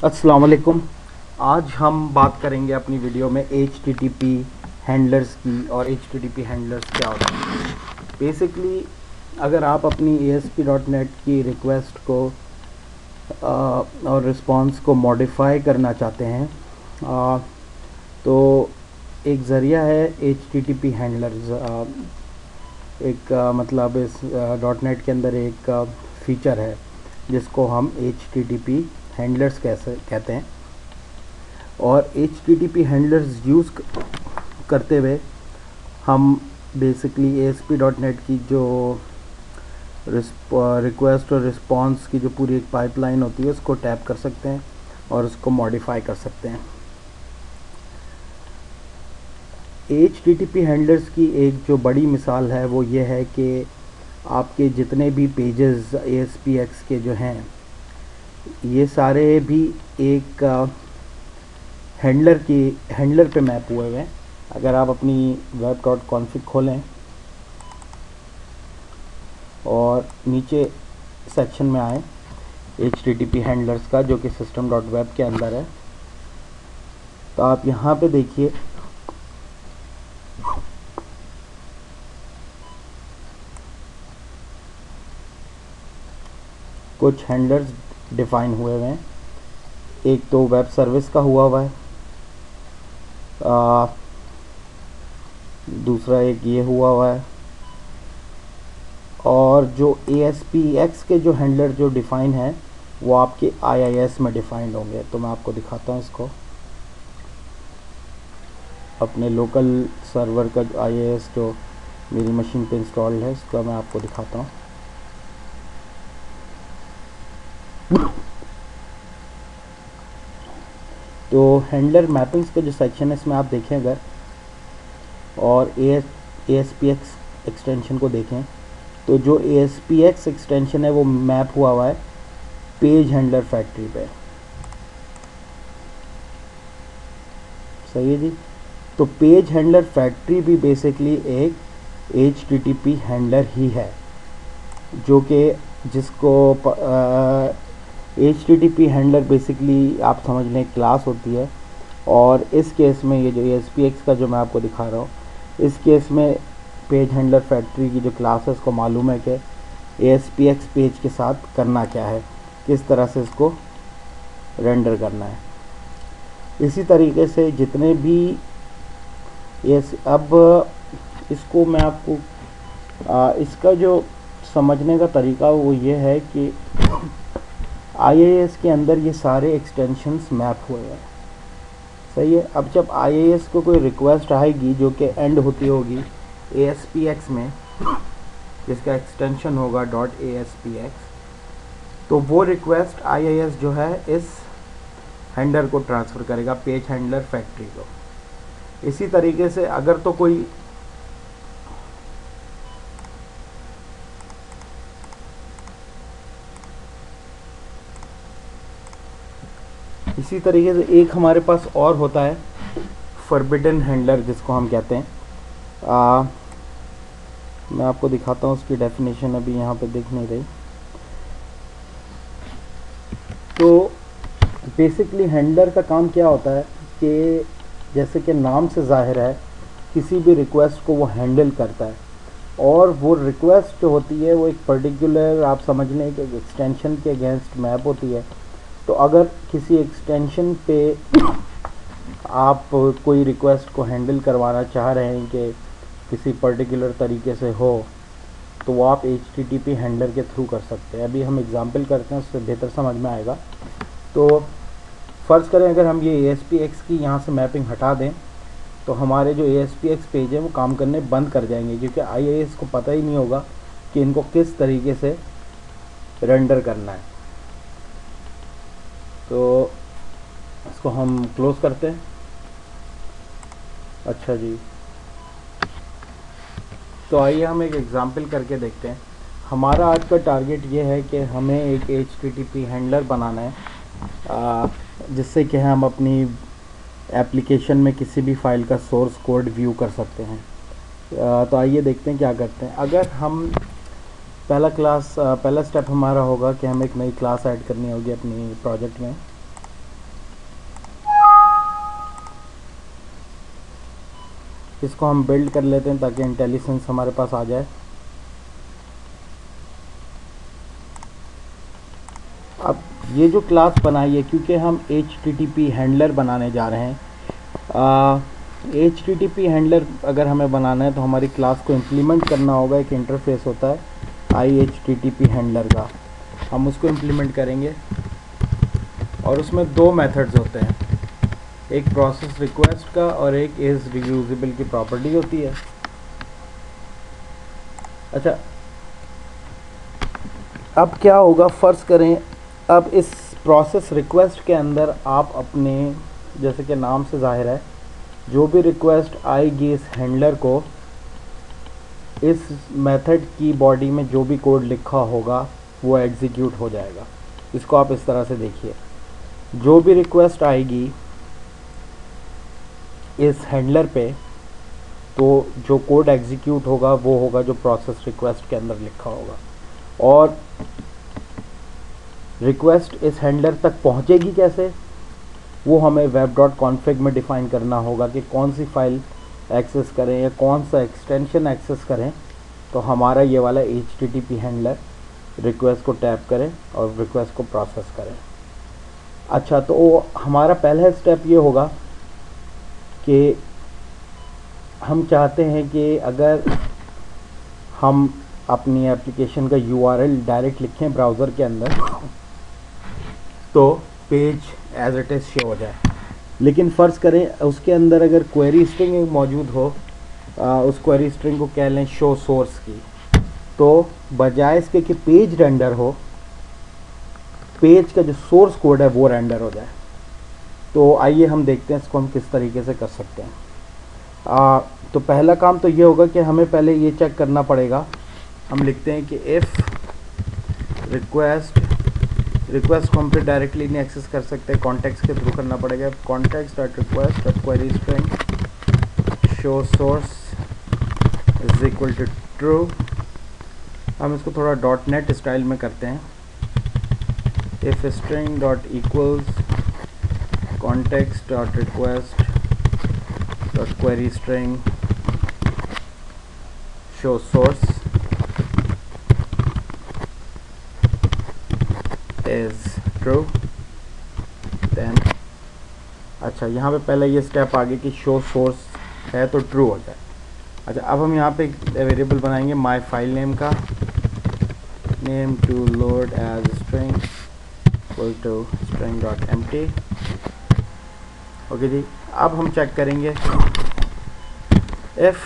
अस्सलाम वालेकुम। आज हम बात करेंगे अपनी वीडियो में HTTP हैंडलर्स की और HTTP हैंडलर्स क्या होता है। बेसिकली अगर आप अपनी ASP.NET की रिक्वेस्ट को और रिस्पांस को मॉडिफाई करना चाहते हैं तो एक ज़रिया है HTTP हैंडलर्स। मतलब इस .NET के अंदर एक फ़ीचर है जिसको हम HTTP हैंडलर्स कैसे कहते हैं। और HTTP हैंडलर्स यूज़ करते हुए हम बेसिकली ASP.NET की जो रिक्वेस्ट और रिस्पांस की जो पूरी एक पाइपलाइन होती है उसको टैप कर सकते हैं और उसको मॉडिफाई कर सकते हैं। HTTP हैंडलर्स की एक जो बड़ी मिसाल है वो ये है कि आपके जितने भी पेजेस ASPX के जो हैं ये सारे भी एक हैंडलर पे मैप हुए हुए हैं। अगर आप अपनी web.config खोलें और नीचे सेक्शन में आए HTTP हैंडलर्स का जो कि system.web के अंदर है, तो आप यहाँ पे देखिए कुछ हैंडलर्स डिफाइन हुए हुए हैं। एक तो वेब सर्विस का हुआ है, दूसरा एक ये हुआ है, और जो ASPX के जो हैंडलर जो डिफ़ाइन है वो आपके IIS में डिफ़ाइंड होंगे। तो मैं आपको दिखाता हूँ इसको। अपने लोकल सर्वर का जो IIS जो मेरी मशीन पे इंस्टॉल्ड है इसका मैं आपको दिखाता हूँ। तो हैंडलर मैपिंग्स का जो सेक्शन है इसमें आप देखें अगर, और ASPX एक्सटेंशन को देखें तो जो ASPX एक्सटेंशन है वो मैप हुआ है पेज हैंडलर फैक्ट्री पे। सही है जी। तो पेज हैंडलर फैक्ट्री भी बेसिकली एक HTTP हैंडलर ही है, जो कि जिसको HTTP हैंडलर बेसिकली आप समझ लें क्लास होती है। और इस केस में ये जो ASPX का जो मैं आपको दिखा रहा हूँ, इस केस में पेज हैंडलर फैक्ट्री की जो क्लास है उसको मालूम है कि ASPX पेज के साथ करना क्या है, किस तरह से इसको रेंडर करना है। इसी तरीके से जितने भी अब इसको मैं आपको इसका जो समझने का तरीका वो ये है कि IIS के अंदर ये सारे एक्सटेंशंस मैप हुए हैं। सही है। अब जब IIS को कोई रिक्वेस्ट आएगी जो कि एंड होती होगी ASPX में, जिसका एक्सटेंशन होगा .ASPX, तो वो रिक्वेस्ट IIS जो है इस हैंडलर को ट्रांसफ़र करेगा पेज हैंडलर फैक्ट्री को। इसी तरीके से अगर तो कोई इसी तरीके से एक हमारे पास और होता है फॉरबिडन हैंडलर जिसको हम कहते हैं। मैं आपको दिखाता हूँ उसकी डेफिनेशन, अभी यहाँ पे दिख नहीं रही। तो बेसिकली हैंडलर का काम क्या होता है कि जैसे कि नाम से जाहिर है किसी भी रिक्वेस्ट को वो हैंडल करता है, और वो रिक्वेस्ट जो होती है वो एक पर्टिकुलर आप समझ लें कि एक्सटेंशन के अगेंस्ट मैप होती है। तो अगर किसी एक्सटेंशन पे आप कोई रिक्वेस्ट को हैंडल करवाना चाह रहे हैं कि किसी पर्टिकुलर तरीके से हो, तो वो आप HTTP हैंडलर के थ्रू कर सकते हैं। अभी हम एग्जांपल करते हैं, उससे बेहतर समझ में आएगा। तो फ़र्ज़ करें अगर हम ये ASPX की यहाँ से मैपिंग हटा दें तो हमारे जो ASPX पेज है वो काम करने बंद कर जाएंगे, क्योंकि IIS को पता ही नहीं होगा कि इनको किस तरीके से रेंडर करना है। तो इसको हम क्लोज़ करते हैं। अच्छा जी, तो आइए हम एक एग्ज़ाम्पल करके देखते हैं। हमारा आज का टारगेट ये है कि हमें एक HTTP हैंडलर बनाना है जिससे कि हम अपनी एप्लीकेशन में किसी भी फाइल का सोर्स कोड व्यू कर सकते हैं। तो आइए देखते हैं क्या करते हैं। अगर हम पहला स्टेप हमारा होगा कि हमें एक नई क्लास ऐड करनी होगी अपनी प्रोजेक्ट में। इसको हम बिल्ड कर लेते हैं ताकि इंटेलिजेंस हमारे पास आ जाए। अब ये जो क्लास बनाई है, क्योंकि हम HTTP हैंडलर बनाने जा रहे हैं, HTTP हैंडलर अगर हमें बनाना है तो हमारी क्लास को इम्प्लीमेंट करना होगा। एक इंटरफेस होता है IHTTP हैंडलर का, हम उसको इम्प्लीमेंट करेंगे और उसमें दो मेथड्स होते हैं, एक प्रोसेस रिक्वेस्ट का और एक इज रियूजेबल की प्रॉपर्टी होती है। अच्छा, अब क्या होगा, फ़र्ज़ करें अब इस प्रोसेस रिक्वेस्ट के अंदर आप अपने, जैसे कि नाम से ज़ाहिर है, जो भी रिक्वेस्ट आएगी इस हैंडलर को, इस मेथड की बॉडी में जो भी कोड लिखा होगा वो एग्जीक्यूट हो जाएगा। इसको आप इस तरह से देखिए, जो भी रिक्वेस्ट आएगी इस हैंडलर पे, तो जो कोड एग्जीक्यूट होगा वो होगा जो प्रोसेस रिक्वेस्ट के अंदर लिखा होगा। और रिक्वेस्ट इस हैंडलर तक पहुंचेगी कैसे, वो हमें web.config में डिफ़ाइन करना होगा कि कौन सी फाइल एक्सेस करें या कौन सा एक्सटेंशन एक्सेस करें, तो हमारा ये वाला HTTP हैंडलर रिक्वेस्ट को टैप करें और रिक्वेस्ट को प्रोसेस करें। अच्छा, तो हमारा पहला स्टेप ये होगा कि हम चाहते हैं कि अगर हम अपनी एप्लीकेशन का URL डायरेक्ट लिखें ब्राउज़र के अंदर तो page as it is show हो जाए। लेकिन फ़र्ज़ करें उसके अंदर अगर क्वेरी स्ट्रिंग मौजूद हो, उस क्वेरी स्ट्रिंग को कह लें शो सोर्स की, तो बजाय इसके कि पेज रेंडर हो, पेज का जो सोर्स कोड है वो रेंडर हो जाए। तो आइए हम देखते हैं इसको हम किस तरीके से कर सकते हैं। तो पहला काम तो ये होगा कि हमें पहले ये चेक करना पड़ेगा, हम लिखते हैं कि इफ़ रिक्वेस्ट को हम फिर डायरेक्टली नहीं एक्सेस कर सकते, कॉन्टेक्स्ट के थ्रू करना पड़ेगा। context.request.query string show source is equal to true. हम इसको थोड़ा .NET स्टाइल में करते हैं। If string dot equals context.request.query string show source is true, then अच्छा, यहाँ पे पहले ये स्टेप आगे कि शो सोर्स है तो ट्रू हो जाए। अच्छा, अब हम यहाँ पे एक वेरिएबल बनाएंगे माई फाइल नेम का, name to load as string equal to string dot empty. Okay जी, अब हम चेक करेंगे इफ़